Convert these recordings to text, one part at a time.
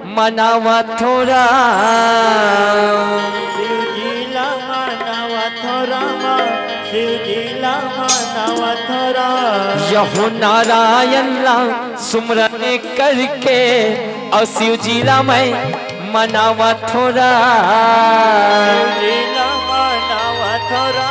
मनावा थोड़ा शिवजीला मनावा थोड़ा शिवजीला मनावा थोड़ा यहो नारायण ला सुमरन करके और शिव जीला मैं मनावा थोड़ा शिवजीला मनावा थोड़ा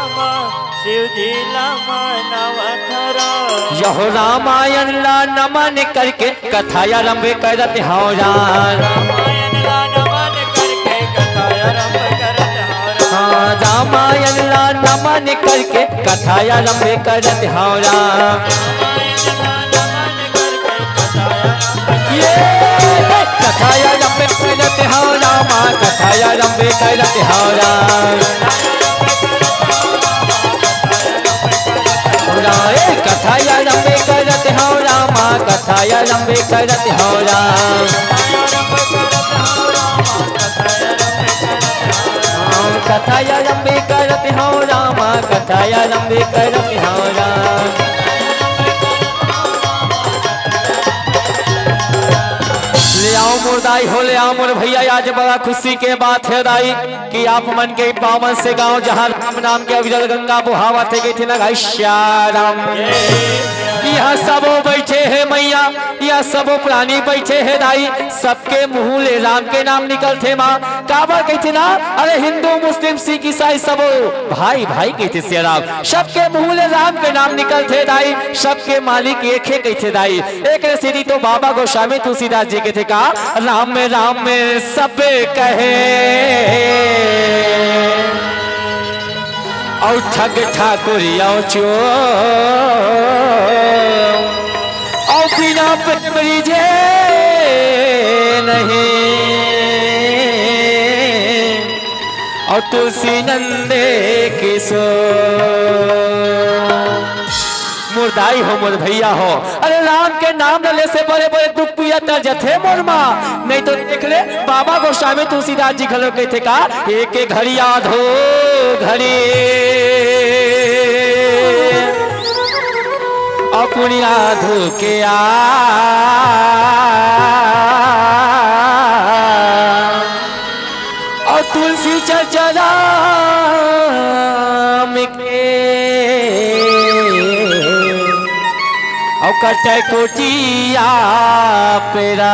शिवजीला मनावा थोड़ा यहो रामायण ला नमन करके कथाया रंबे करत हो रामायण ला नमन करके कथाया रंब करत हो रामायण ला नमन करके कथाया रंबे करत हो रामायण ला नमन करके ये कथाया रंबे करत हो रामा कथाया रंबे करत हो कथाया रंबे करत हो रामा कथाया रंबे करत हो कथाया रंबे करत हो रामा कथाया रंबे करत हो ले आओ मोर दाई हो ले आओ मोर भैया आज बड़ा खुशी के बात है दाई कि आप मन के पावन से गांव जहां राम नाम के अविरल गंगा बुहावा थे गई थी ना श्याम यहाँ सबो बैठे हैं मैया यहाँ सबो प्राणी बैठे हैं दाई सबके मुंह ले राम के नाम निकलते माँ काबर कहते ना अरे हिंदू मुस्लिम सिख ईसाई सबो भाई भाई कहते से राम सबके मुंह ले राम के नाम निकलते दाई सबके मालिक एक है कहते दाई एक सीधी तो बाबा गोस्वामी तुलसीदास जी के थे कहा राम में सब कहे और ठग ठाकुर चो और बिना मरीजे नहीं और तुलसी नंदे किशोर मुर्दाई हो मोर भैया हो अरे राम के नाम ले से बड़े बड़े दुख पिया तर जथे मोर माँ नहीं तो देख ले बाबा गोस्वामी तुलसीदास जी घलो कहते का एक घड़ी आधो घड़ी अपनी आधो के और तुलसी चर्चा राम के और कटे कोटिया पेरा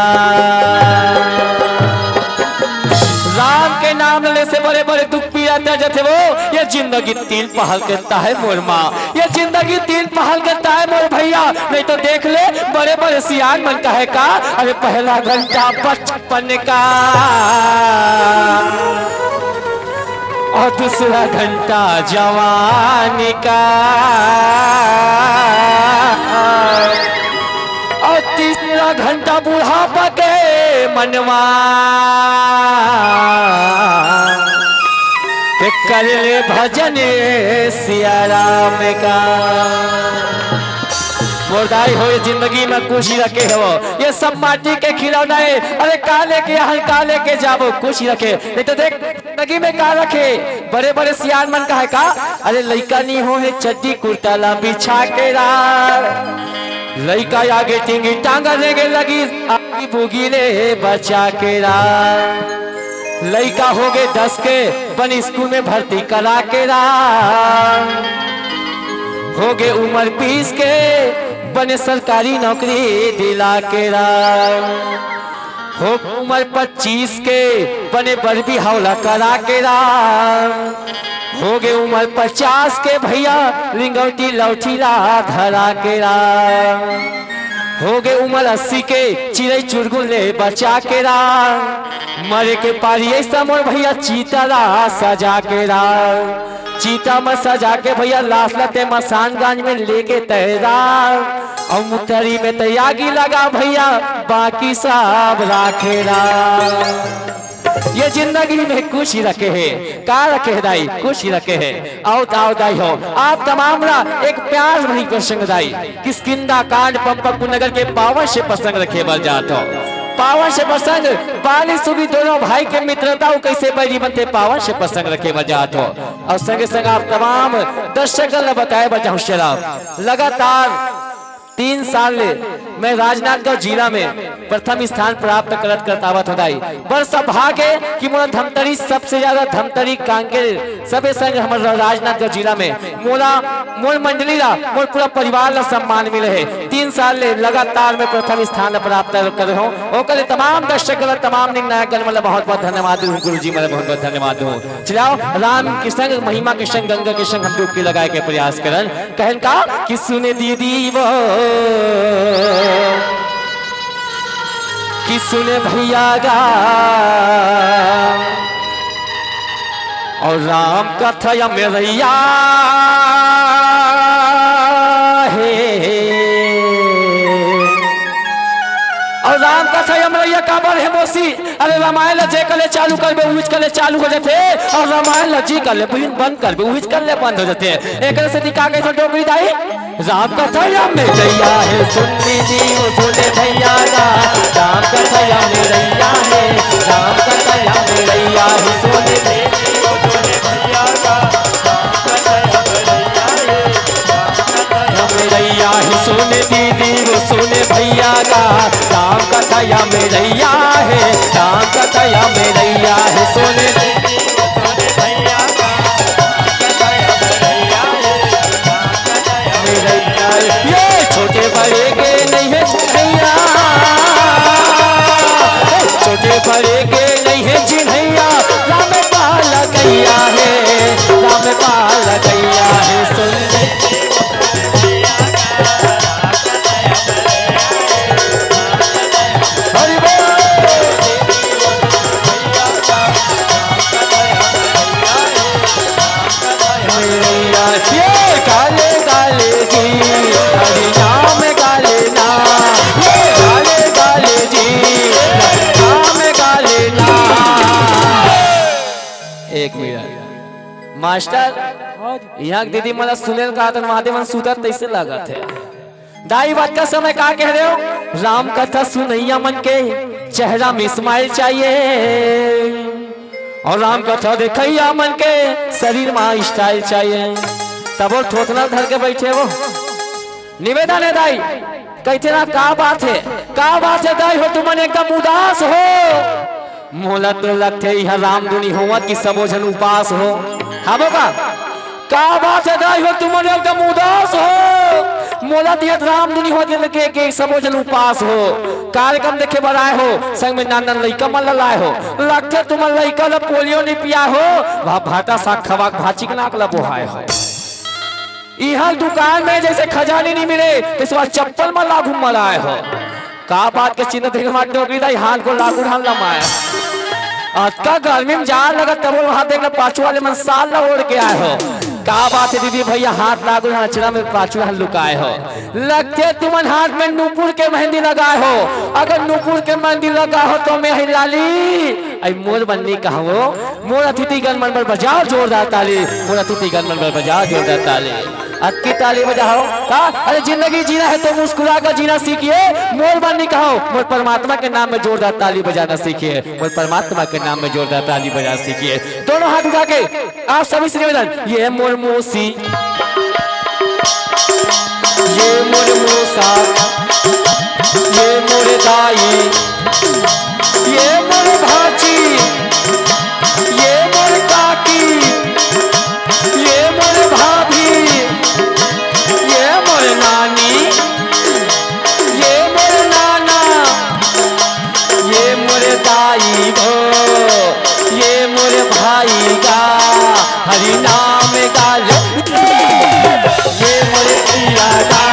राम के नाम लेने से बड़े बड़े दुख पीड़ा जैसे वो ये जिंदगी तीन पहल करता है मोर माँ ये जिंदगी तीन पहल करता है मोर भैया नहीं तो देख ले बड़े बड़े सियान मन का है का अरे पहला घंटा बचपन का और दूसरा घंटा जवानी का और तीसरा घंटा बुढ़ापा के मनवा कर ले भजन सिया राम का मोरदाई हो जिंदगी में खुशी रखे हो ये सब माटी के खिलौना है अरे काले के यहाँ काले के जाबो खुशी रखे नहीं तो देख जिंदगी में का रखे बड़े बड़े सियान मन का है का अरे लड़का नहीं हो है चड्डी कुर्ता ला बिछा के लड़का आगे टिंगी टांगा लेके लगी आगे बुगी ले बचा के लड़का हो गए 10 के बन स्कूल में भर्ती करा के हो गए उम्र 20 के बने सरकारी नौकरी दिला के हो उम्र 25 के बने बरबी हौला करा के हो गए उम्र 50 के भैया लिंगौटी लौटीला धरा के हो गए उम्र 80 के चिड़ै चुरगुल ले बचा के मरे के पारी ऐसा मोर भैया चीता सजा के चीता में सजा के भैया लाश लते मसानगंज में लेके तैरा और मुतरी में तैयागी लगा भैया बाकी सब राखेरा ये जिंदगी में खुशी रखे है का रखे है दाई खुशी रखे है आओ दाई हो आप तमाम एक प्यार भरी प्रसंग दाई किसकिंदा कांड पंपक नगर के पावन से प्रसंग रखे बल जात हो पावन से प्रसंग बाली सुगी दोनों भाई के मित्रता कैसे बड़ी बनते पावन से प्रसंग रखे बजात हो और संगे संग आप तमाम दर्शक बताए बजाऊ शराब लगातार 3 साल मैं राजनांदगांव जिला में प्रथम स्थान प्राप्त करत करतावत होदाई। बड़ सौभाग्य कि मोरा धमतरी सबसे ज्यादा धमतरी कांकेर सबे संग हमर राजनांदगांव जिला में मोर मंडली ला मोर पूरा परिवार ला सम्मान मिले है। 3 साल ले लगातार में प्रथम स्थान प्राप्त कर हो। ओकर तमाम दर्शक ला तमाम निर्णायक गण मतलब बहुत बहुत धन्यवाद दूं। गुरुजी मतलब बहुत बहुत धन्यवाद दूं। चलाओ राम के संग महिमा के संग गंगा के संग हम डुबकी लगाए के प्रयास करन। कहन का कि सुने दीदी वो कि सुने भैया गा और राम कथा मेरैया है और राम कथा मेरैया का बर है मोसी। अरे रामायण जे कले चालू करबे उहिच कले चालू हो जाते और रामायण जी कले बंद करबे उहिच कले बंद हो जाते। एक से दिखा के तो डोगरी दाई राम कथा मेरैया है सुननी दी वो सुने भैया का राम कथा मेरैया है राम कथा मेरैया है सुने वो सुने भैया का राम कथा मेरैया है सुने दीदी वो सुने भैया का राम कथा मेरैया है राम कथा मेरैया है सुने भैया का ये छोटे बड़े के नहीं है चिन्हैया छोटे बड़े के नहीं है चिन्हैया राम पाल गैया है राम पाल गैया है सुन हरि बोल ये काले काले जी हरि नाम काले ना ये काले काले जी नाम काले ना। एक मिनट मास्टर यहाँ दीदी मला सुनेल कहा था महादेवन सुधर तैसे लगा थे दाई बात का समय कहा कह रहे हो। राम कथा सुनैया मन के चेहरा में स्माइल चाहिए और राम कथा देखैया मन के शरीर में स्टाइल चाहिए। तब वो ठोकना धर के बैठे वो निवेदन है दाई कहते ना का बात है दाई हो तुमने एकदम उदास हो मोला तो लगते यह राम दुनी हो कि सबो जन उपास हो। हाँ का बात है दाई हो तुमने एकदम उदास हो मोला दियत राम दुनी हो के सबो जन उपास हो। कार्यक्रम देखे बनाए हो संग में नाना लइका मन लाए हो लगते तुम लइका ला पोलियो नहीं पिया हो वह भाटा साग खवा भाची के नाक ला बोहाए हो। यहाँ दुकान में जैसे खजाने नहीं मिले इस बार चप्पल में लागू मलाए हो। का बात के चिन्ह देख मार डोकरी दाई हाथ को लागू ढाल लमाए का गर्मी में जा लगा तब वहां देखना पाछू वाले मन साल ला ओढ़ के आए हो। का बात है दीदी भैया हाथ लागू अचरा में पाछू हाथ लुकाए हो लगते तुमन हाथ में नूपुर के मेहंदी लगाए हो। अगर नूपुर के मेहंदी लगा हो तो मैं लाली आई मोर बननी कहा मोर अतिथि गण मन पर बजाओ जोरदार ताली मोर अतिथि गण मन पर बजाओ जोरदार ताली अक्की ताली बजाओ का। अरे जिंदगी जीना है तो मुस्कुरा कर जीना सीखिए मोर बननी कहो मोर परमात्मा के नाम में जोरदार ताली बजाना सीखिए मोर परमात्मा के नाम में जोरदार ताली बजाना सीखिए। दोनों हाथ उठा के आप सभी से निवेदन ये मोर मोसी ये मोर मोसा ये मोर दाई ये मोर भाची ये मोर काकी ये मोर भाभी ये मोर नानी ये मोर नाना ये मोर दाई भो ये मोर भाई का हरि नाम गाल ये मोर भैया का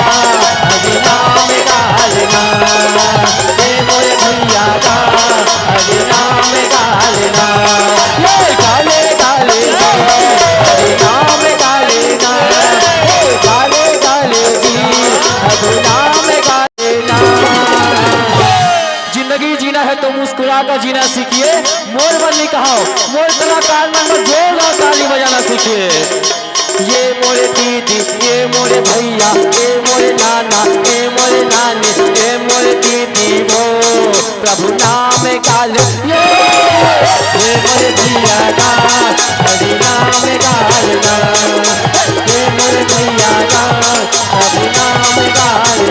हरि नाम गालना ये मोर भैया का हरि नाम गालना ये गाले गाले हरि नाम गालना ये गाले गाले जी हरि नाम गालना। जिंदगी जीना है तो मुस्कुरा कर जीना सीखिए मोर बननी कहो मोर कलाकार मन में जोरदार ताली बजाना सीखिए। ये मोरे दीदी ये मोरे भैया ये मोरे नाना ये मोरे नानी ये मोरे दीदी वो प्रभु नाम गाल ये मोरे भैया का हरि नाम गालना ये मोरे भैया का हरि नाम गालना।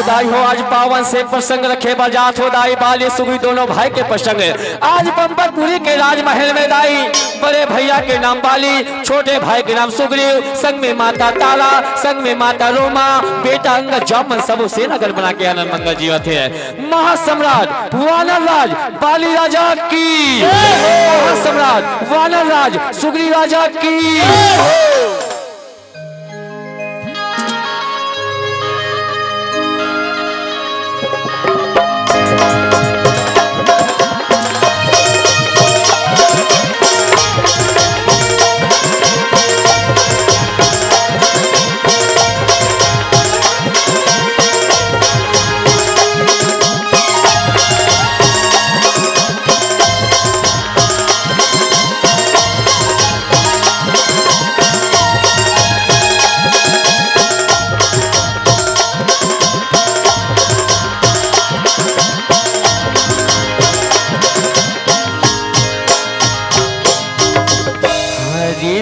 दाई हो आज पावन से प्रसंग रखे बजात हो दाई बाली सुगी दोनों भाई के प्रसंग आज पंपतपुरी के राजमहल में दाई बड़े भैया के नाम बाली, छोटे भाई के नाम सुग्रीव, संग में माता तारा, संग में माता रोमा, बेटा अंगद जामन सब से नगर बना के आनंद मंगल जीवत है। महासम्राट वानर राज बाली राजा की, महासम्राट वानर राज सुग्रीव राजा की।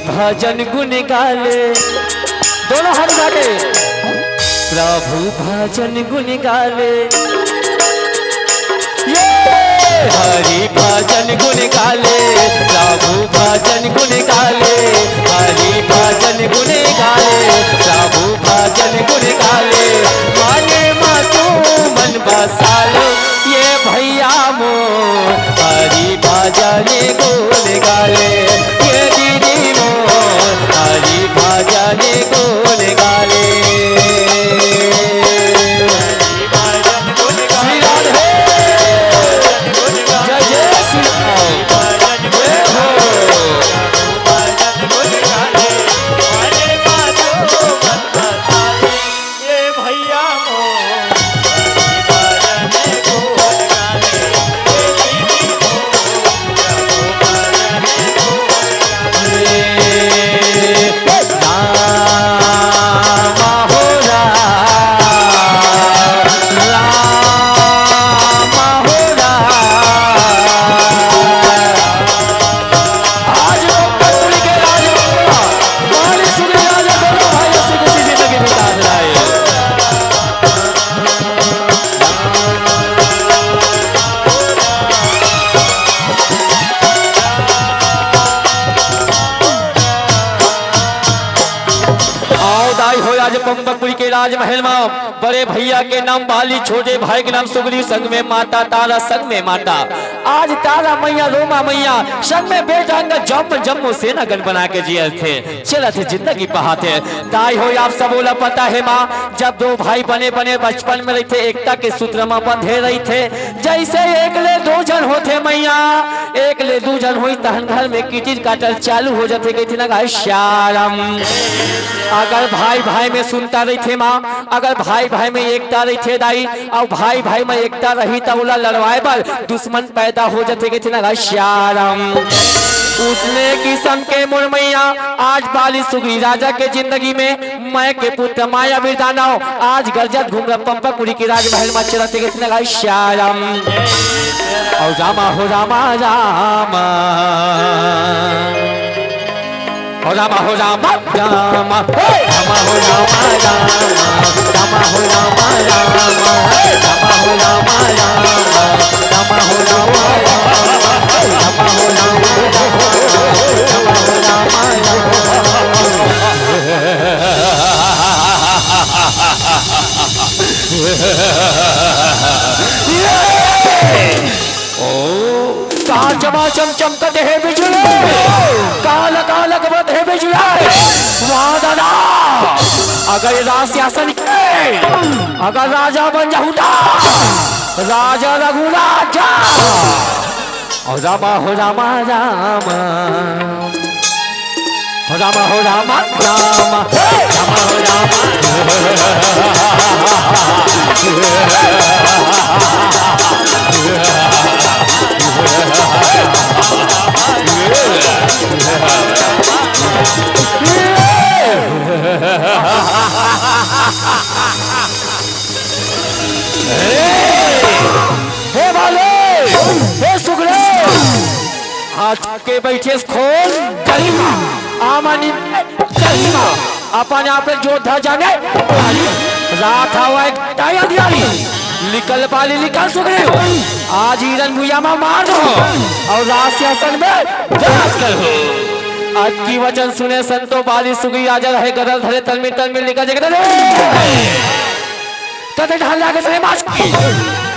भजन गुण गाले दोनों हाथ गाले, प्रभु भजन गुण गाले, ये हरि भजन गुण गाले, प्रभु भजन गुण गाले, हरि भजन गुण गाले, प्रभु भजन गुण गाले, माने मातू मन बसालो ये भैया मो, हरि भजन गुण गाले, ये दीदी मो हरि भजन गुण गाले। श्री राधे जय जय श्री पंपतपुरी के राजमहल में बड़े भैया के नाम बाली, छोटे भाई के नाम सुग्रीव, संग में माता तारा, संग में माता आज तारा मैया रोमा मैया, संग में बेटा अंगद जम्मू जम्मू से नगन बना के जिए थे, चला थे जिंदगी बहाते। ताई हो आप सब बोला पता है माँ, जब दो भाई बने बने बचपन में रहते एकता के सूत्र में बंधे रही थे, जैसे एक ले दो जन होते मैया, एक ले दो जन हुई तहन घर में किटिर काटल चालू हो जाते गई थी ना श्यारम। अगर भाई भाई में सुनता रही थे माँ, अगर भाई भाई में एकता रही थे दाई, और भाई भाई में एकता रही तो उला लड़वाए पर दुश्मन पैदा हो जाते गए थे ना श्यारम। उसने किस्म के मुरमैया आज बाली सुग्रीव राजा के जिंदगी में मैं के पुत्र माया बिरदानव आज गरजत घूम रहा पंपतपुरी के राजमहल में चलते गए थे ना श्यारम। और रामा हो रामा रामा हो रामा हो रामा रामा रामा हो रामा रामा रामा हो रामा रामा रामा हो रामा रामा रामा हो रामा रामा हो रामा चमचमकते है बिजली, काल काल कबत है बिजली, वादना अगर रासियासन अगर राजा बन जाऊंगा, राजा रघु राजा। और रामा हो रामा रामा रामा हो रामा रामा रामा हो रामा हे बाले हे सुग्रीव हाथ के बैठे खोल गरिमा आमानी गरिमा अपन आप योद्धा जाने रात हवा बेटा अधिकारी निकल पाली निकल सुगरे आज हिरन भुया में मार दो और राज सिंहासन में जांच करो। आज की वचन सुने संतो बाली सुगी राजा रहे गदल धरे तलमी निकल जगह कते ढाल जाके सरे मार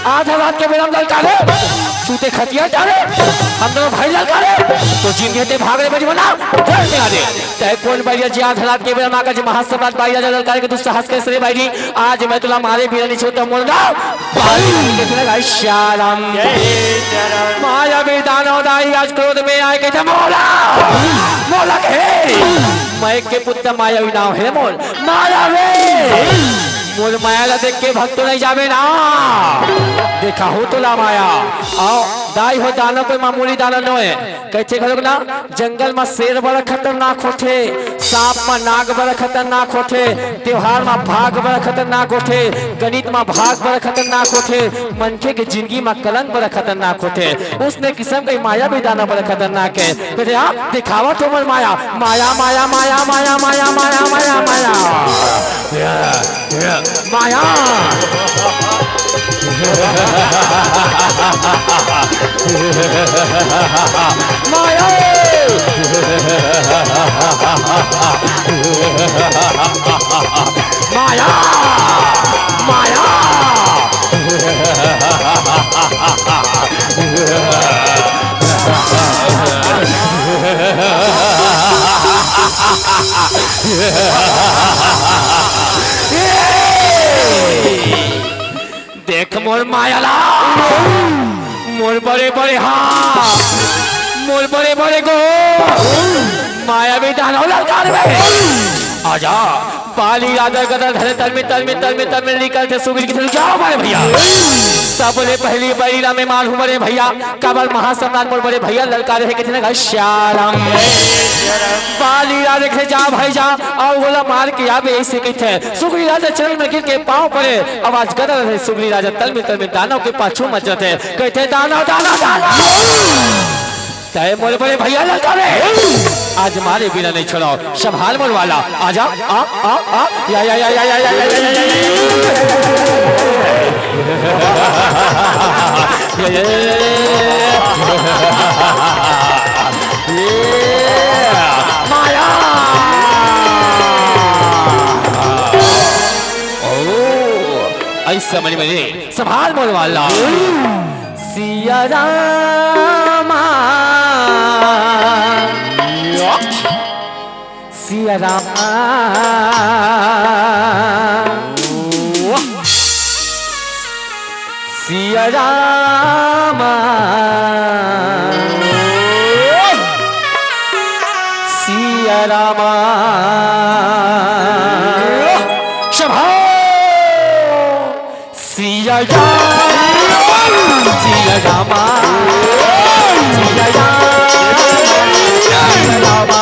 आधा रात के बेला ललकारे सूते खतिया डाले हम दोनों भाई ललकारे तो जिन कहते भाग रहे बजी बना डर में आ दे तय कौन भाई जी आधा रात के बेला माका जी महासम्राट भाई राजा ललकारे के दुस्साहस के सरे भाई जी आज मैं तुला मारे भी नहीं छोटा मोल ना बाली कहते लगा शाराम माया भी दानो दाई आज क्रोध में आए कहते मोला मोला के मैं के पुत्र माया भी नाम है मोल माया वे मोल माया देख के भक्त नहीं जावे ना देखा हो तो ला माया आओ दाई हो दाना कोई मामूली दाना न है कहते घरों ना जंगल में शेर बड़ा खतरनाक होते सांप में नाग बड़ा खतरनाक होते त्योहार में भाग बड़ा खतरनाक होते गणित में भाग बड़ा खतरनाक होते मनखे के जिंदगी में कलंक बड़ा खतरनाक होते उसने किस्म की माया भी दाना बड़ा खतरनाक है कहते हाँ दिखावा तो मर माया माया माया माया माया माया माया माया माया माया माया माया माया देख मोर मायाला मोर बड़े बड़े हाथ मोर बड़े बड़े गो माया भी दानो ललकार में आजा पाली राजा गदर धरे तलमी निकलते सुगिर की तरफ जाओ मारे भैया सबने पहली बैरीला में मालूम बड़े भैया कबर महासम्राट मोर बड़े भैया ललकारे है कितने का श्यारम पाली राजा के जा भाई जा और बोला मार के आवे ऐसे कहते सुगरी राजा चरण में गिर के पांव पड़े आवाज गदर है सुगरी राजा तलमी दानव के पाछू मचते कहते दानव दानव दानव तय मोरे बड़े भैया ललकारे आज मारे बिना नहीं छोड़ो संभाल मोर वाला आजा आ या या या या या या माया ओ ऐसा मनी मनी संभाल मोर वाला सिया रामा सिया रामा सिया रामा सिया रामा शभा सिया रामा सिया रामा सिया रामा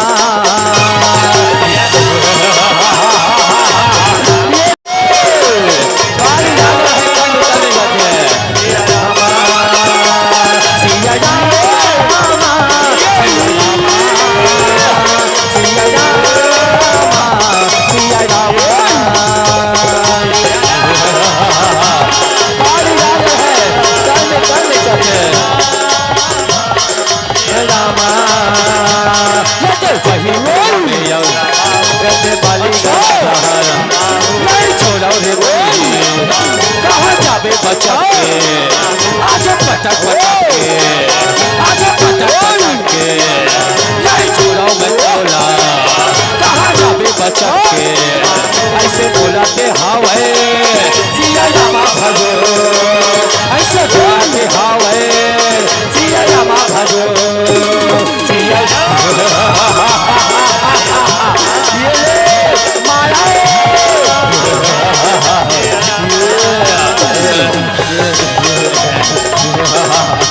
बचा के आज पटक के आज पटक के नहीं छोड़ाओ मैं तोला कहाँ जाबे बचा के ऐसे बोलाते हावे सिया रामा भजो ऐसे बोलाते हावे सिया रामा भजो सिया ये माया Yeah.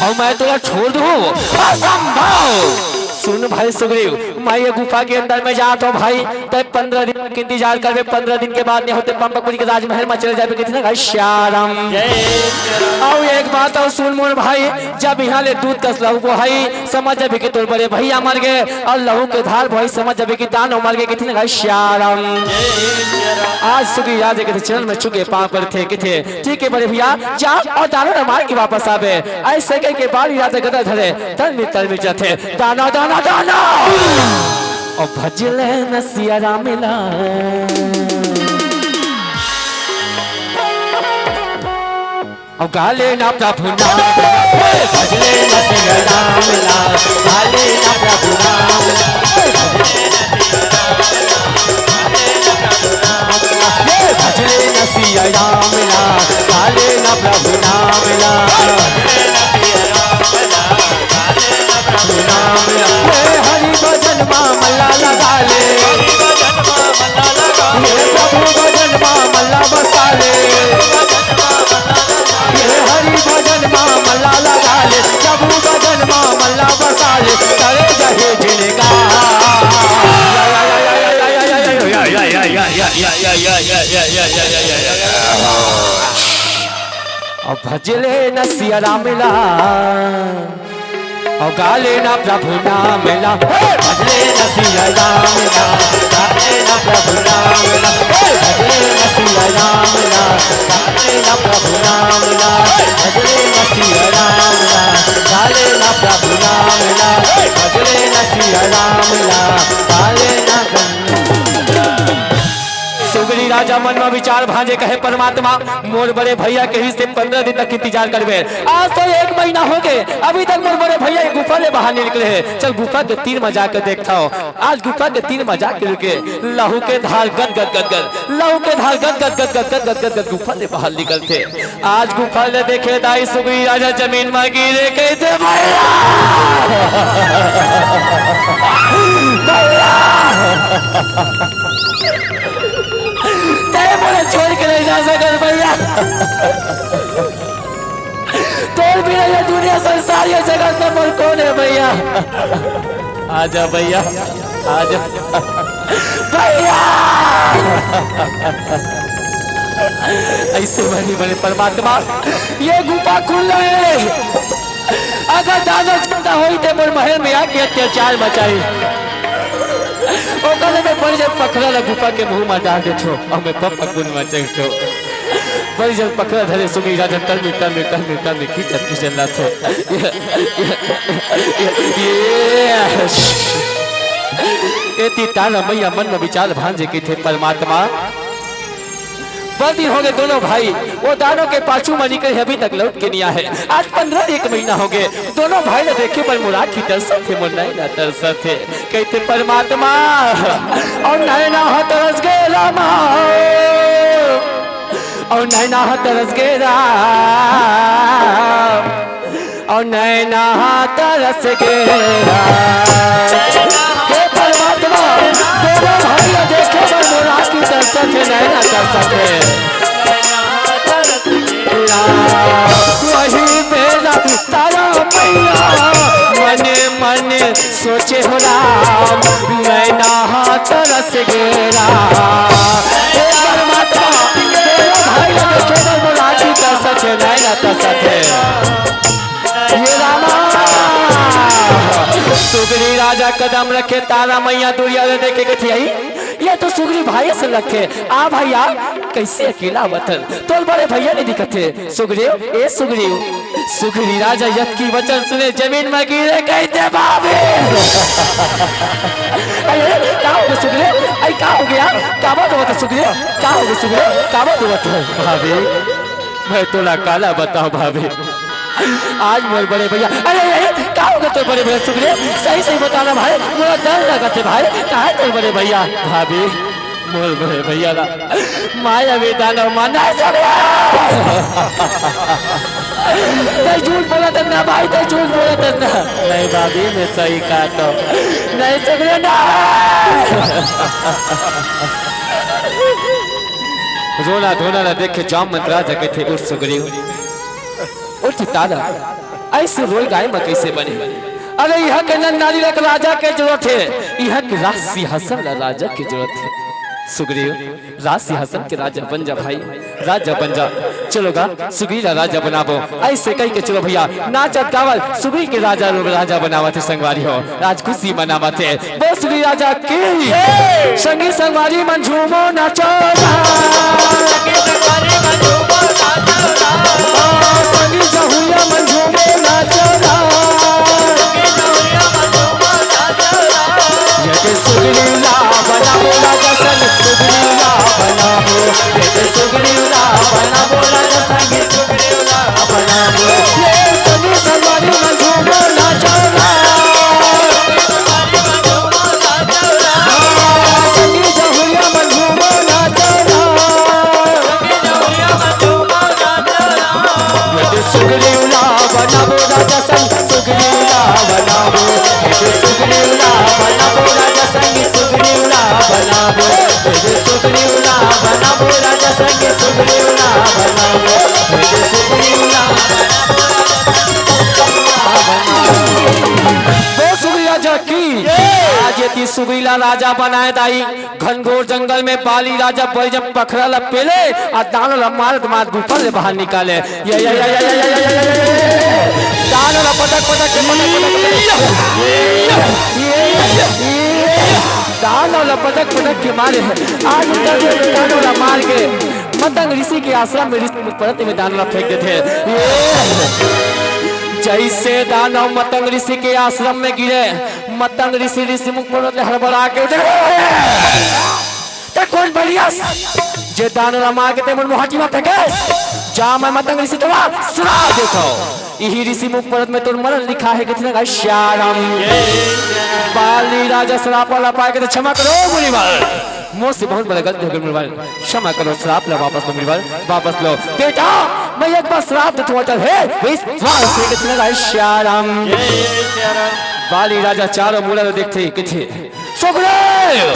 और मैं तुझे छोड़ दूं असंभव। सुन भाई सुग्रीव, मैं ये गुफा के अंदर में जाता हूँ भाई, तो 15 दिन का इंतजार कर, 15 दिन के बाद नहीं होते पंपापुरी के राजमहल में चले जाए कितने भाई श्यारम। और एक बात और सुन मोर भाई, जब यहाँ ले दूध कस लहू को भाई समझ जाबे कि तोर बड़े भैया मर गए, और लहू के धार भाई समझ जाबे कि दानव मर गए कितने भाई श्यारम। आज सुग्रीव राजा के चरण में चुके पाँव पर थे कि थे ठीक है बड़े भैया जा और दानव मार के वापस आवे। ऐसे कह के बाली राजा गदा धरे तल में जाते दाना दाना दाना और भजले नसिया रामिला और गाले ना प्रभु नाम भजले नसिया रामिला गाले ना प्रभु नाम भजले नसिया रामिला गाले ना प्रभु नामिला हरि भजन मामला लगा ले प्रभु भजन मामला बसा ले हरि भजन मामला लगा ले प्रभु भजन मामला बसा ले करे जहे जिनका और भजले नसिया रामिला और गाले ना प्रभु नाम ला भजले नसिया राम ला गाले ना प्रभु नाम ला भजले नसिया राम ला गाले ना प्रभु नाम ला भजले नसिया राम ला गाले ना प्रभु नाम ला भजले नसिया राम ला गाले ना सुग्रीव राजा मन में विचार भांजे कहे परमात्मा मोर बड़े भैया के ही से 15 दिन तक इंतजार करबे। आज तो 1 महीना हो गए अभी तक मोर बड़े भैया गुफा ले बाहर निकले हैं। चल गुफा के तीर में जाकर देखता हूँ। आज गुफा के तीर में जाकर रुके लहू के धार गद गद गद गद लहू के धार गद गद गद गद गद गद गद गुफा ले बाहर निकलते। आज गुफा ले देखे दाई सुग्रीव राजा जमीन में गिरे कहते भैया बोले छोड़ के नहीं जा सकते भैया तोड़ भी नहीं दुनिया संसार ये जगत में मोर कौन है भैया। आजा भैया आजा भैया ऐसे बनी बने परमात्मा ये गुफा खुल रहे अगर दादा चिंता हुई थे मोर महल में आके अत्याचार मचाई में बड़ी जब पकड़ा ला गुफा के मुंह में डाल दे छो और मैं पप पकुन में चढ़ छो बड़ी जब पकड़ा धरे सुग्रीव राजा तल में खींचत ला छो ये तारा मैया मन में विचार भांजे के थे परमात्मा। दिन हो गए दोनों भाई वो दानों के पाछू में निकले अभी तक लौट के नहीं आए। आज 1 महीना हो गए दोनों भाई ने देखे पर मुराद की दर्शन थे मुन्ना दर्शन थे कहते परमात्मा और नैना हो तरस गए रामा और नैना हो तरस गए राम और नैना तरस गए परमात्मा दोनों भाई ने देखे पर मुराद की दर्शन थे नैना दर्शन थे वही मेरा तारा मैया मन सोचे हो राम नैना तरस गेरा परमात्मा भाई देखे मुरादी तरस है नैना तरस है ये रामा। सुग्रीव राजा कदम रखे तारा मैया दुनिया देखे के थी आई ये तो सुग्रीव भाई से रखे आ भैया कैसे अकेला वतन तो बड़े भैया नहीं दिखते सुग्रीव ए सुग्रीव राजा यद की वचन सुने जमीन में गिरे कहते बाबे अरे क्या हो गया सुग्रीव आई क्या हो गया क्या बात हुआ सुग्रीव क्या हो गया सुग्रीव क्या बात हुआ भाभी मैं थोड़ा काला बताऊं भाभी आज मोर बड़े भैया अरे क्या हो गया तो बड़े भैया सुग्रीव सही बताना भाई मोरा डर लगा थे भाई कहा है तो बड़े भैया भाभी मोर बड़े भैया ना माया वेदाना माना झूठ बोला था ना भाई तो झूठ बोला था ना नहीं भाभी मैं सही कहा तो नहीं सुग्रीव ना रोना धोना ना देखे जाम मंत्रा जगे थे उठ सुग्रीव उठ तारा ऐसे रोई गाय में कैसे बने? अरे यहाँ के नारी एक राजा के जरूरत है, यहाँ के राज सिंहासन राजा की जरूरत है। सुग्रीव राज सिंहासन के राजा बन जा भाई, राजा बन जा। चलो गा सुग्रीव राजा बनाबो, ऐसे कह के चलो भैया नाचत गावल सुग्रीव के राजा लोग राजा बनावा थे। संगवारी हो राज खुशी मनावा थे। वो सुग्रीव राजा की संगी संगवारी मन झूमो नाचो, संगी जहुया मन झूमो नाचो, सुग्रीवला बनाबो राजा संग सुग्रीवला बनाबो, सुग्रीवला बनाबो राजा संग सुग्रीवला बनाबो। ये संगी संगवारी मन झूमो नाचो, संगी जहुया मन झूमो नाचो, सुग्रीवला बनाबो राजा संग सुग्रीवला बनाबो, सुग्रीवला बनाबो राजा संग सुग्रीवला बनाबो, सुग्रीवला बनाबो राजा संग सुग्रीवला बनाबो, सुग्रीवला राजा की आज ये सुग्रीला राजा बनाए दाई। घनघोर जंगल में बाली राजा बड़ी जब पखरा लपेले और दानव मार मार गुफा से बाहर निकाले। ये दानव पटक पटक के दानव पटक पटक के मारे। आज दानव मार के मतंग ऋषि के आश्रम में ऋषि में दानव फेंक देते। जैसे दानव मतंग ऋषि के आश्रम में गिरे, मतंग ऋषि मुख पर्वत हड़बड़ा के उठे। कौन बढ़िया जे दानव मार के तेमन मुहाटी में फेंके जा मैं मतंग ऋषि तो सुना देखो। यही ऋषि मुख पर्वत में तो मरण लिखा है कितने श्याम बाली राजा श्राप वाला पाए के तो क्षमा करो मुनिवर, मुझसे बहुत बड़ा गलती हो गई मुनिवर, क्षमा करो। श्राप लो वापस लो मुनिवर, वापस लो। बेटा मैं एक बार श्राप दे तो चल है विश्वास से कितने श्याम बाली राजा चारों मूला देखते किथे सुग्रीव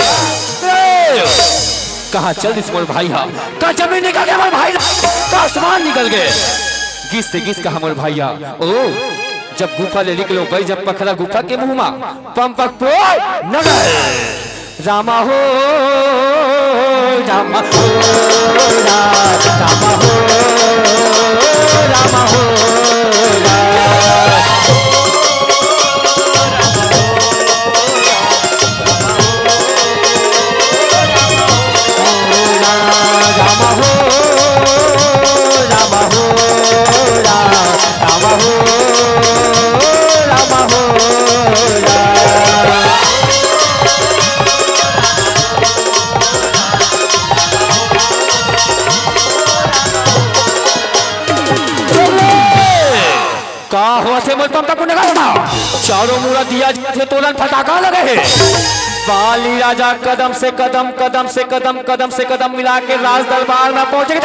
कहा चल इस मोर भाई हा का जमीन निकल गया मोर भाई का आसमान निकल गए गिस से गिस कहा मोर भैया। ओ जब गुफा ले निकलो भाई जब पखरा गुफा के मुंह में पंपक पोय नगर रामा हो रामा हो रामा हो रामा हो चारों मूरा दिया थे तोलन फटाका लगे है। बाली राजा कदम से कदम कदम से कदम कदम से कदम मिला के राज दरबार में पहुंचे।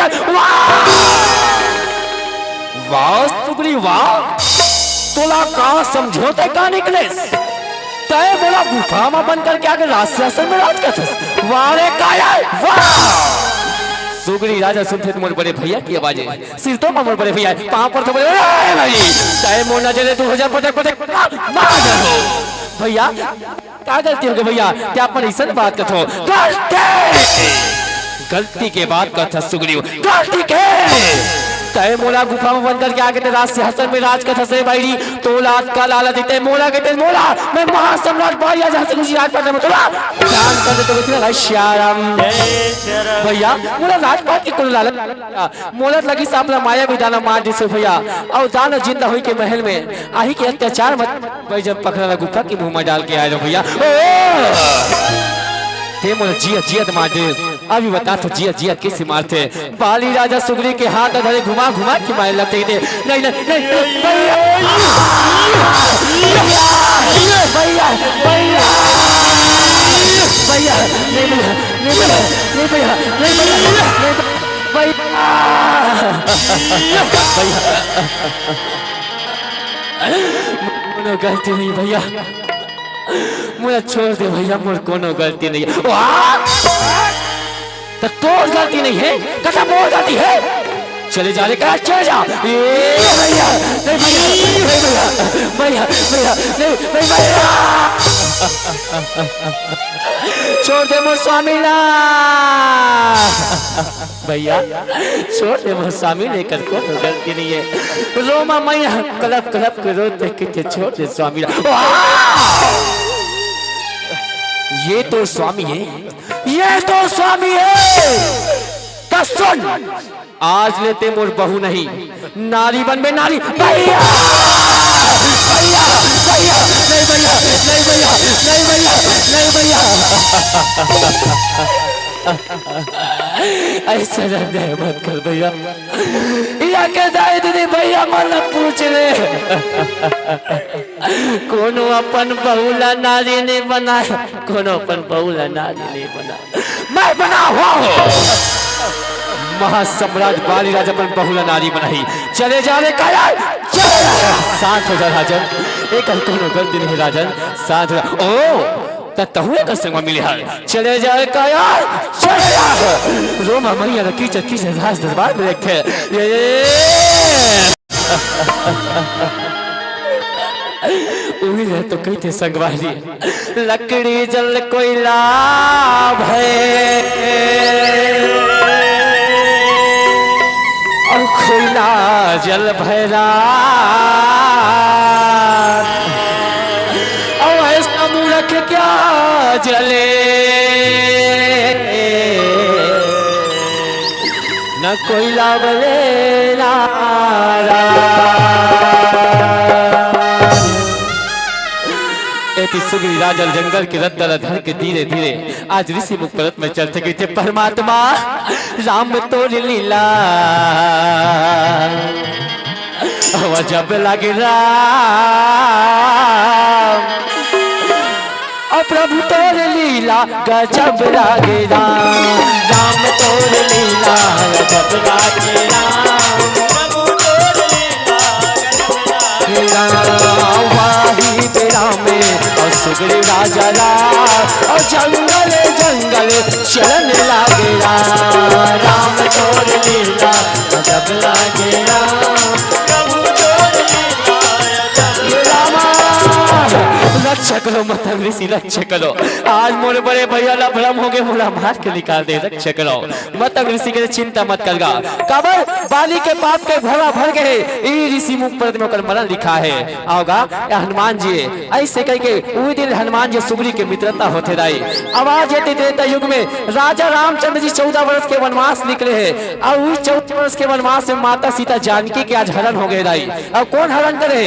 वाह सुग्रीव वाह तोला का समझौते का निकले तय बोला गुफा में बंद करके आगे राज सिंहासन में राज करते वाह रे काया वाह। सुग्रीव राजा सुनते तो मोर बड़े भैया की आवाज सिर तो मोर बड़े भैया पांव पर तो बोले भाई चाहे मोर न जले 2000 पटक पटक भैया क्या गलती हो गई भैया क्या अपन ऐसा बात कथो गलती के बात कथा सुग्रीव गलती के तय मोला गुफा में बंद करके आगे राज सिंहासन में राज कथा से भाई तोला का लाला देते मोला के मोला मैं महासम्राट भैया जहां से गुजरात पटना में तोला जान कर दे तो कितना श्याम भैया मोला राजपाट की कोई लालच मोला लगी सापला माया भी दाना मार दिसे भैया और दाना जिंदा हुई के महल में आही के अत्याचार मत भाई जब पकड़ा गुफा की मुंह में डाल के आए भैया ते मोला जिया जियत मार दे अभी बता तो जिया जिया कैसे मारते। बाली राजा सुग्रीव के हाथ धरे घुमा घुमा के मारे लगते थे। नहीं नहीं नहीं भैया भैया भैया भैया नहीं भैया नहीं भैया नहीं भैया नहीं भैया भैया गलती नहीं भैया मुझे छोड़ दे भैया मोर कोनो गलती नहीं है तो तोर गलती नहीं है कथा मोर गलती है चले जा रे कहा चले जा ए भैया नहीं भैया भैया भैया नहीं भैया छोड़ दे मोर स्वामी ला भैया छोड़ दे मोर स्वामी लेकर को गलती नहीं है रोमा मैया कलप कलप के रो देख के छोड़ दे स्वामी ला ये तो स्वामी है ये तो स्वामी है सुन आज लेते मोर बहू नहीं नारी बन में नारी भैया भैया भैया नहीं भैया नहीं भैया नहीं भैया नहीं भैया ऐसा नहीं मत कर भैया या के दाई दीदी भैया मन पूछ ले कोनो अपन बहुला नारी नहीं बनाए कोनो अपन बहुला नारी नहीं बनाए मैं बना हुआ महासम्राट बाली राजा अपन बहुला नारी बनाई चले जा रे काया साथ हो जा राजन एक कोनो गलती नहीं राजन साथ ओ तहुए का संग मिले हाल चले जा रे काया चले जा रोमा मैया रा कीचड़ कीचड़ राज दरबार में रखे उन्हें तो कहते संगवारी लकड़ी जल कोयला है कोयला जल भैरा और ऐसा मूर्ख क्या जले न कोयला बले नारा सुगरी राजल जंगल के रद्दर धर के धीरे धीरे आज ऋषि मुख पर्वत में चलते गए थे परमात्मा राम तोर लीला जब लगे राम प्रभु तोर लीला गजब लागे राम तोर लीला गजब लागे प्रभु तोर लीला वाही तेरा में और सुगरी राजा और जंगल जंगल चलन लागे राम तोर लीला गजब लागे प्रभु तोर लीला रक्षा करो मतंग ऋषि रक्षा करो आज मोरे बड़े भैया ला भ्रम हो गए मोला मार के निकाल दे रक्षा करो मतंग ऋषि के चिंता मत करगा कबर बाली के पाप के भरा भर गए ई ऋषि मुख पर में कर मरण लिखा है आओगा हनुमान जी ऐसे कह के उस दिन हनुमान जी सुग्री के मित्रता होते रही आवाज ये त्रेता युग में राजा रामचंद्र जी 14 वर्ष के वनवास निकले हैं और उस 14 वर्ष के वनवास में माता सीता जानकी के आज हरण हो गए रही अब कौन हरण करे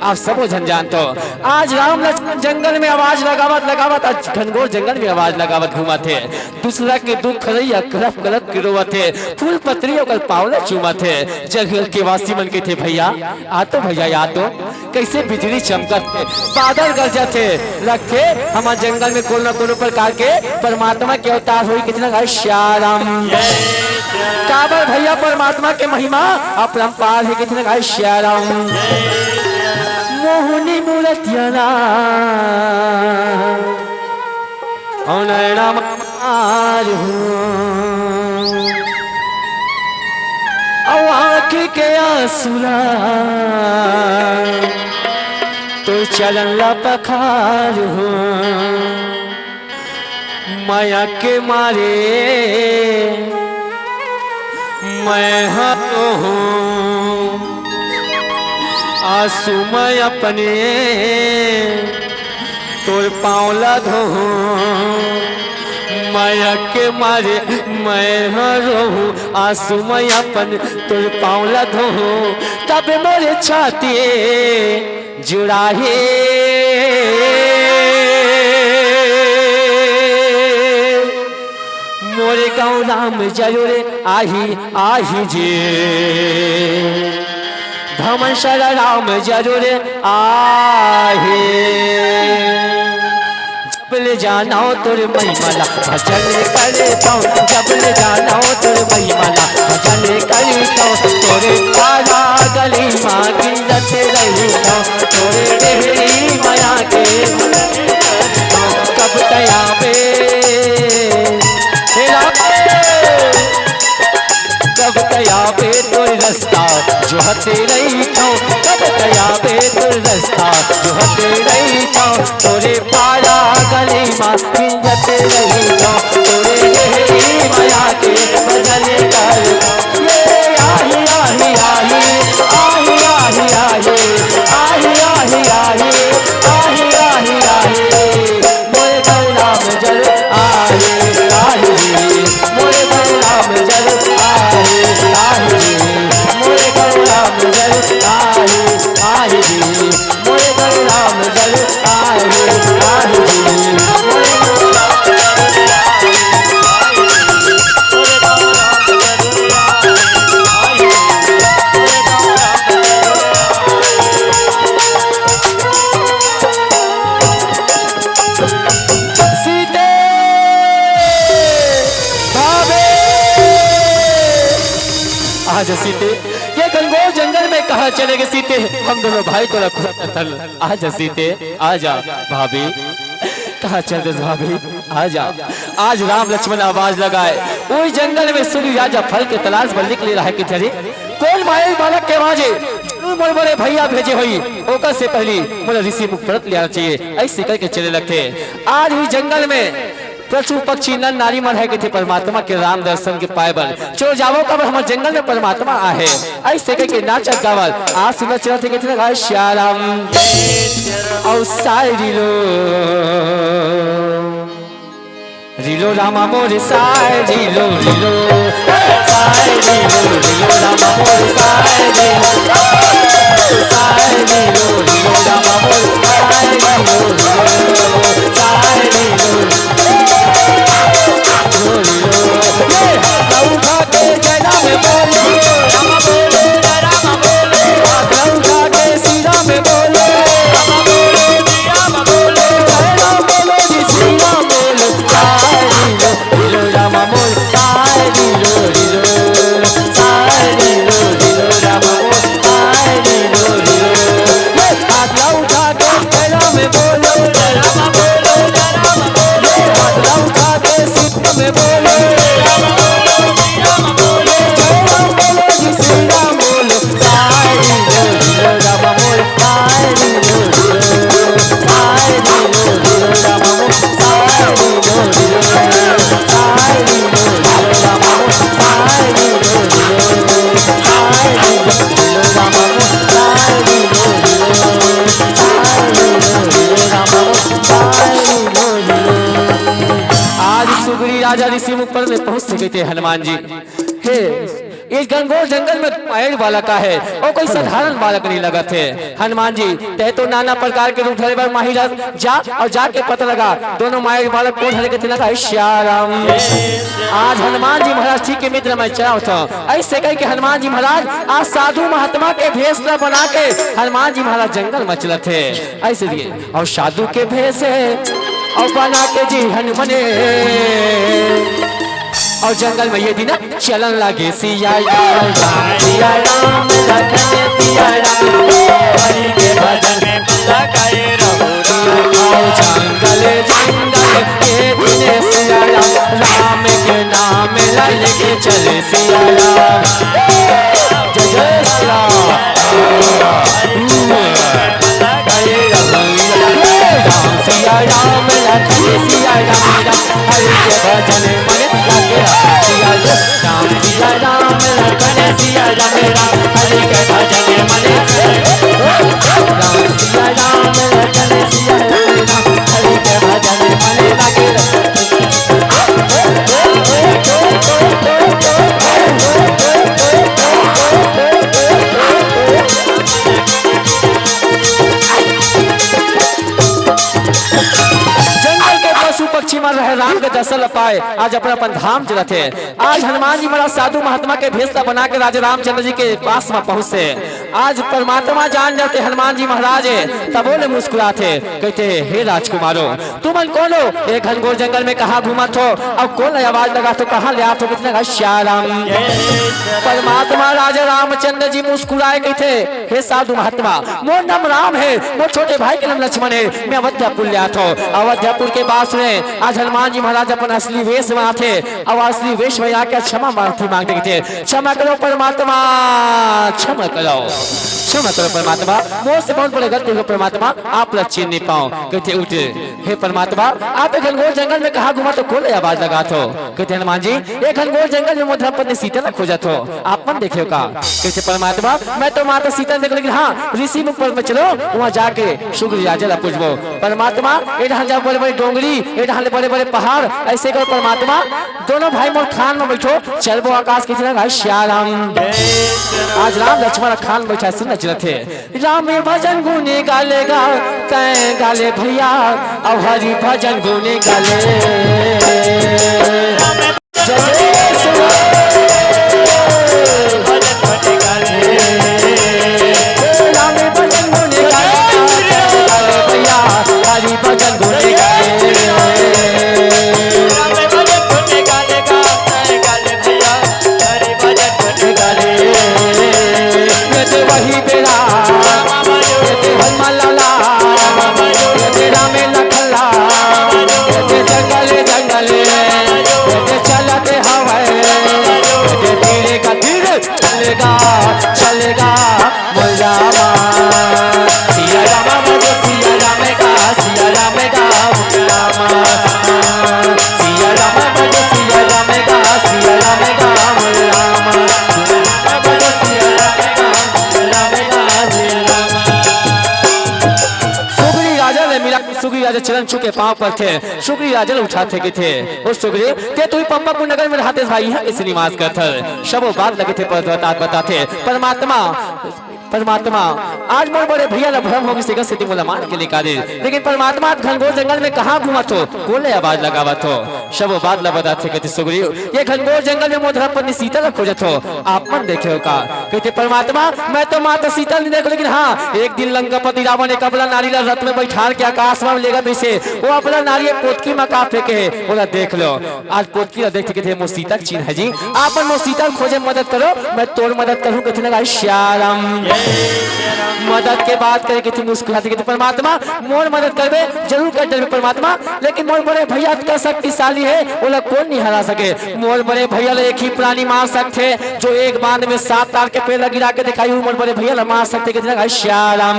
आप सबो जन जानते हो आज राम लक्ष्मण जंगल में आवाज लगावत आज घनघोर जंगल में आवाज लगावत घूमा थे दूसरा के दुख खरैया करप करप के रोवत थे फूल पत्रियों का पावला चूमा थे जंगल के वासी मन के थे भैया आ तो भैया या तो कैसे बिजली चमकत थे बादल गरजत थे रखे हमारे जंगल में कोई ना कोई प्रकार के परमात्मा के अवतार हुई कितना श्याम काबर भैया परमात्मा के महिमा अपरंपार है कितना श्याम मोहनी मूर्तिया आँख के आंसुला तो चलन ला पखार हो माया के मारे मैं हूँ आंसू मैं अपने तोर पाँवला धो माया के मारे मैं रोहूँ आंसू मैं अपन तोर पाँवला धो तब मेरे छाती जुड़ाहे मोरे गाँव राम जरूर आही आही जे धमन शर राम जरूर आहे जब ले जाना हो तोर महिमाला भजन करता हूँ जब ले जाना हो तोर महिमाला भजन करता हूँ तोरे तारा गली माँ गिरत रहता हूँ तोरे देहरी माया के कब तया पे कब तया पे तोरे रास्ता जो हते रही तो कब तया बेतुल रास्ता जो हते रही तो तोरे पारा गली माँ मिलते रही तो तोरे यही माया के भजन कर ये आही आही आही आही आही आही आही आही आही आही आही आही मोरे बलराम जल आही आही मोरे बलराम जल आही आही मोरे बलराम जल आही आही मोरे बलराम जल आही आही सीते भावे आज सीते ये गंगोर जंगल में कहा चलेगे सीते हम दोनों भाई तो रखो आज सीते आजा भाभी कहा चल रहे भाभी आजा आज राम लक्ष्मण आवाज लगाए वही जंगल में सूर्य राजा फल के तलाश पर निकले रहा कि ठहरे कौन माये बालक के बाजे बड़े बड़े भैया भेजे हुई ओकर से पहली बोले ऋषि मुख व्रत ले आना चाहिए ऐसे करके चले लगते आज ही जंगल में पशु पक्षी नर नारी मन है थे परमात्मा के राम दर्शन के पाएबल चलो जावो कब हमारे जंगल में परमात्मा आहे ऐसे करके नाचक गावल आज सुबह चलते कहते गाय श्याराम और साई रिलो रामा मोर साई रिलो रिलो साई रिलो रिलो रामा मोर साई रिलो साई रिलो रिलो रामा मोर साई रिलो साई रिलो उठा के जयरा में बोलो रामा बोलो रामा बोलो उठा के सीरा में बोलो रामा बोलो रामा बोलो जयरा बोलो जी सीरा बोलो रिलो रामा मोल साई रिलो रिलो साई रिलो रिलो रामा मोल साई रिलो रिलो हाथ उठा के जयरा में बोलो रामा बोलो रामा बोलो हाथ उठा के सीरा में बोलो राजा ऋषि मुख पर में पहुंच सके थे हनुमान जी हे इस गंगोर जंगल में पैर वाला का है और कोई साधारण बालक नहीं लगा थे हनुमान जी तय तो नाना प्रकार के रूप धरे पर माहिरा जा और जाके पता लगा दोनों मायर बालक कौन हरे के थे लगा श्याराम आज हनुमान जी महाराज ठीक के मित्र में चला था ऐसे कह के हनुमान जी महाराज आज साधु महात्मा के भेष बना के हनुमान जी महाराज जंगल में चले थे ऐसे दिए और साधु के भेष और बना के जी हनुमने और जंगल में ये दिन चलन लगे सिया राम सिया राम लखन सिया राम हरि के भजन में लगाए रहो जंगल जंगल के दिन सिया राम के नाम लल के चले सिया राम जय जय श्री राम सिया राम लखन सिया राम हरि के भजन में लगे सिया राम सिया राम लखन सिया राम हरि के भजन में राम सिया राम लखन सिया राम हरि के भजन में लगे पक्षी मर रहे राम के दर्शन पाए आज अपना अपन धाम चलते आज हनुमान जी महाराज साधु महात्मा के भेषा बना के राजा रामचंद्र जी के पास में पहुंचे आज परमात्मा जान जाते हनुमान जी महाराज तब बोले मुस्कुराते कहते हे राजकुमारो तुम कौन हो एक घनघोर जंगल में कहा घूमत हो अब कौन आवाज लगा तो कहा ले आते कितने श्याराम परमात्मा राजा रामचंद्र जी मुस्कुराए कहते हे साधु महात्मा मोर नाम राम है मोर छोटे भाई के नाम लक्ष्मण है मैं अवध्यापुर ले आता हूँ अवध्यापुर के पास में आज हनुमान जी महाराज अपन असली वेश में आते और असली वेश में में आके क्षमा माफी मांगते थे। क्षमा करो परमात्मा, क्षमा करो, क्षमा करो परमात्मा, मोह से बहुत बड़े गलती हो परमात्मा, आप चीन नहीं पाओ। कहते उठे, हे परमात्मा आप एक घनघोर जंगल में कहा घुमा तो कौन आवाज लगा तो। कहते हनुमान जी एक घनघोर जंगल में मोधरा पत्नी सीता न खोजा तो आप मन देखे का। कहते परमात्मा मैं तो माता सीता देख, लेकिन हाँ ऋषि मुख में चलो वहाँ जाके शुक्र राजा पूछबो। परमात्मा एडहाल जा बड़े बड़े डोंगरी, एडहाल बड़े बड़े पहाड़, ऐसे करो परमात्मा दोनों भाई मोर खान में बैठो, चलबो आकाश की तरह श्या राम। आज राम लक्ष्मण खान बैठा सुन थे, राम भजन गुने गालेगा तय गाले भैया, अब हरि भजन गुने गाले। हरि भजन गुने गाले, वही बेरा रामे लखला जंगले जंगले चलते हवाए, धीरे का धीरे चलेगा चलेगा मुलामा। सिया रामा मुझे सिया रामे का, सिया रामे का मुलामा। सिया रामा मुझे सिया रामे का, सिया रामे का मुलामा। सुग्रीव राजा चरण छू के पांव पर थे, सुग्रीव राजा उठाते के थे। उस सुग्रीव के तू पंपा को नगर में रहते भाई है इस निवास करथल, सबो बात लगे थे पर बताते परमात्मा। परमात्मा आज मोर बड़े भैया ला भ्रम होगी से गस्ती मोला मार के निकाले, लेकिन परमात्मा घनघोर जंगल में कहां घुमा तो कोले आवाज लगावा तो सबो बात ला बताते कहते सुग्रीव ये घनघोर जंगल में मोधरा पत्नी सीता ला खोजत हो, आप मन देखे हो का। कहते परमात्मा मैं तो माता सीता नहीं देखो, लेकिन हाँ एक दिन लंकापति रावण एक अपना नारी ला रथ में बैठाल के आकाश में लेगा वैसे वो अपना नारी पोतकी में का फेंके है, बोला देख लो आज पोतकी ला देखते कहते मोर सीता चिन्ह है जी, आप मोर सीता खोजे मदद करो, मैं तोर मदद करूं। कहते लगा श्याम मदद के बात करे कि मुस्कुराते कहते परमात्मा मोर मदद करबे जरूर कर देबे परमात्मा, लेकिन मोर बड़े भैया का शक्तिशाली है, बोला कौन नहीं हरा सके। मोर बड़े भैया एक ही प्राणी मार सकते जो एक बांध में 7 तार के पेड़ गिरा के दिखाई, मोर बड़े भैया मार सकते कहते श्याम।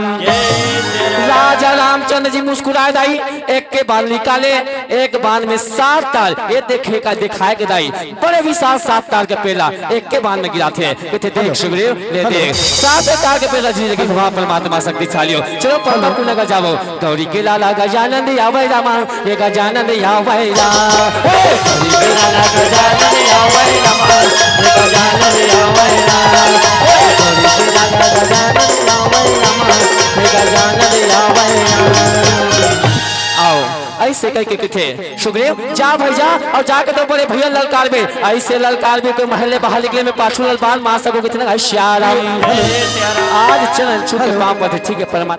राजा रामचंद्र जी मुस्कुराए दाई, एक के बांध निकाले, एक बांध में 7 तार ये देखे का दिखाए के दाई, बड़े विशाल 7 तार के पेड़ एक के बांध में गिराते कहते देख सुग्रीव ले देख 7 तार के पेड़ जी लेकिन वहां परमात्मा शक्तिशाली हो। चलो पंपा को लगा जाओ गौरी के लाला गजानंद यावै रामा, ये गजानंद यावै रामा, गौरी के लाला गजानंद यावै रामा, ये गजानंद यावै रामा, गौरी के लाला गजानंद यावै रामा, ये गजानंद यावै रामा। आओ ऐसे करके कहते सुग्रीव जा भाई जा और जाके तो बड़े भैया ललकार में ऐसे ललकार में कोई महल्ले बाहर निकले में पाछू ललबान मार सको कितना श्याम। आज चलन छू के पांव पर ठीक है परमात्मा।